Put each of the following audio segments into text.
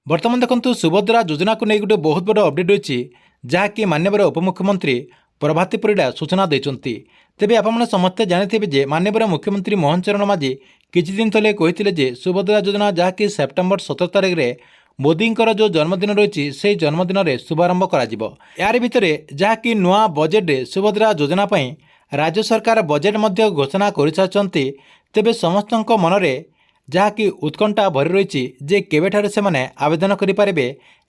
बर्तमान देखो सुभद्रा योजना को नहीं गोटे बहुत बड़ अपडेट रही जहाँकि माननीय उपमुख्यमंत्री प्रभाती परिड़ा सूचना देते तेज आप समस्ते जानी माननीय मुख्यमंत्री मोहन चरण माझी किछि दिन तले कहते सुभद्रा योजना जहाँकि सेप्टेम्बर 17 तारिख में मोदी जो जन्मदिन रही से जन्मदिन में शुभारंभ यार भितर जहाँकि नुआ बजेट सुभद्रा योजना राज्य सरकार बजेट घोषणा कर सारी तेज समस्त मनरे जहाँकि उत्कंठा भरी रही जे केवेठार से माने आवेदन करें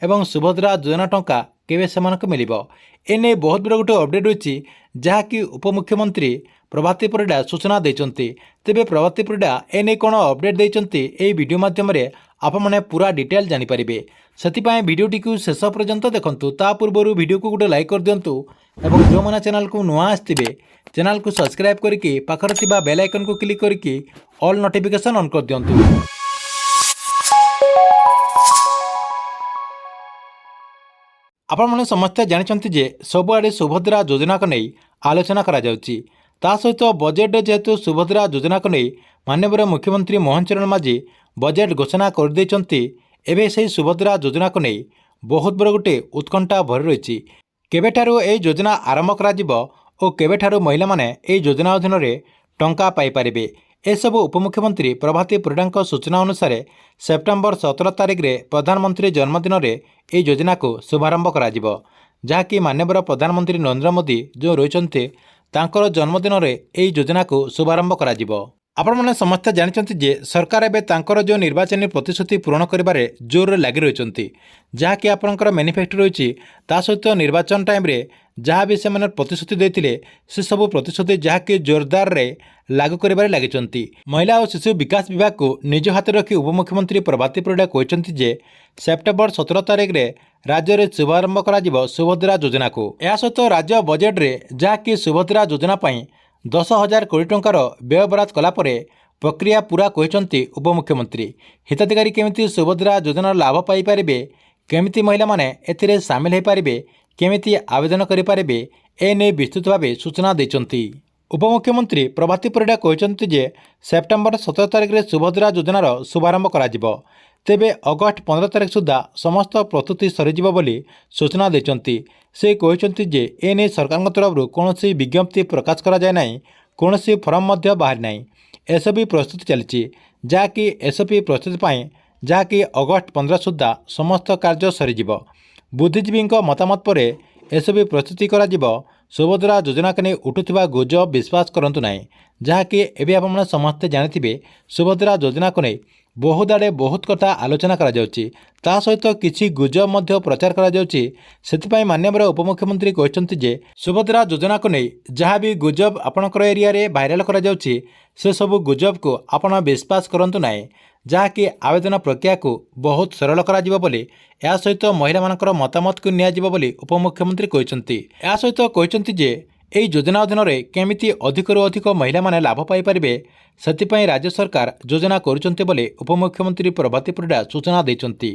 एवं सुभद्रा योजना टंका केवे से मिल एने बहुत बड़ा गोटे अपडेट रही जहाँकि उपमुख्यमंत्री प्रभाती परिड़ा सूचना देते तेबे प्रभाती परिड़ा एने कौन अपडेट देते यही वीडियो माध्यम आप मैंने पूरा डिटेल जानीपारे से भिडटी को शेष पर्यंत देखूँ ता पूर्व वीडियो को गोटे लाइक कर दिंतु और जो मैंने चैनल को नुआ आसवे चैनल को सब्सक्राइब करके पाखर थिबा बेल आइकन को क्लिक करके ऑल नोटिफिकेशन ऑन कर दिंतु। आपण मैंने समस्ते जानते जे सबुआड़े सुभद्रा योजना को नहीं आलोचना करा जाउची ता सहित बजेट जेहेतु सुभद्रा योजना को नहीं माननीय मुख्यमंत्री मोहन चरण माझी बजेट घोषणा कर देचंती एबे से सुभद्रा योजना को नहीं बहुत बड़ गोटे उत्कंठा भरी रही केबेठारु ए योजना आरंभ करा और केबेठारु महिला माने ए योजना अधीन टंका पाई पारिबे एसबू उपमुख्यमंत्री प्रभाती परिड़ा सूचना अनुसार सेप्टेम्बर 17 तारिख में प्रधानमंत्री जन्मदिन में यह योजना को शुभारंभ करा जहाँकि माननीय प्रधानमंत्री नरेंद्र मोदी जो रही जन्मदिन में यह योजना को शुभारंभ करा आपण मैंने समस्ते जानते जे सरकार एवं जो निर्वाचन प्रतिश्रुति पूरण कर जोर लगी रही जहाँकि आपंकर मैनिफेस्टो रही सहित निर्वाचन टाइम रे जहाँ भी से प्रतिश्रुति देते से सबू प्रतिश्रुति जहाँकि जोरदार रे लागू कर लगी महिला और शिशु विकास विभाग को निज हाथ रखी उपमुख्यमंत्री प्रभाती परिड़ा कहते सेप्टेम्बर 17 तारिख में राज्य में शुभारंभ कर सुभद्रा योजना को यह सहित राज्य बजेट रे जहाँकि सुभद्रा योजना 10,000 कोटी टंकार व्यय बराद कलापर प्रक्रिया पूरा कहते उपमुख्यमंत्री हिताधिकारी केमिति सुभद्रा योजनार लाभ पाइपारे केमिति महिला माने एथिरे सामिल हो पारे केमिति आवेदन करें एने विस्तृत भाव सूचना देते उपमुख्यमंत्री प्रभाती परिड़ा कहते जे सेप्टेम्बर 17 तारिख में सुभद्रा योजनार शुभारंभ करा तेबे अगस्ट 15 तारिख सुधा समस्त प्रस्तुति सरीज बोली सूचना देते से कहते जे एने सरकार तरफ कौन विज्ञप्ति प्रकाश करा जाए नहीं कौन फॉर्म बाहरी ना एसपी प्रस्तुति चली जहाँकि एसपी प्रस्तुति जहाँकि अगस्ट 15 सुधा समस्त कार्य सरीज बुद्धिजीवी मतामत पर एसपी प्रस्तुति करा सुभद्रा योजना के नहीं उठुवा गुजब विश्वास करंतु नाही जहाँकि एबे आप समस्ते जानिथिबे सुभद्रा योजना को नहीं बहुत आड़े बहुत कथा आलोचना करा जाउची ता सहित किछि गुजब मध्य प्रचार करा जाउची सेतिपई माननीय उपमुख्यमंत्री कहते जे सुभद्रा योजना को नहीं जहाँ भी गुजब आपणकर एरिया रे वायरल करा जाउची से सब गुजब को आपण विश्वास करंतु नाही जहाँकि आवेदन प्रक्रिया को बहुत सरल करा बोली या सहित महिला मानकर मतामत को नियाजिबो बोली उपमुख्यमंत्री कहते या सहित कहते जे एही योजना अधीन केमिति अधिकरू अधिक महिला माने लाभ पाई परिबे सेतिपई राज्य सरकार योजना करुचंते बोली उपमुख्यमंत्री प्रभाती परिड़ा सूचना देचंती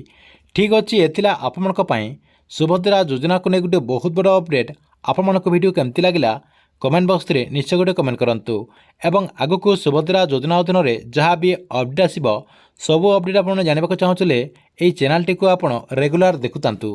ठीक अछि एथिला आपमनक पई सुभद्रा योजना को नै गुटे बहुत बड़ अपडेट आपमनक वीडियो केमति लागिला कमेंट बॉक्स रे निश्चय गोटे कमेंट करंतु एवं आगको सुभद्रा योजना अधीन जहाँ भी अपडेट आसिबो सबु अपडेट आपन जानिबाक चाहूले एही चैनल टी को आपन रेगुलर देखुतांतु।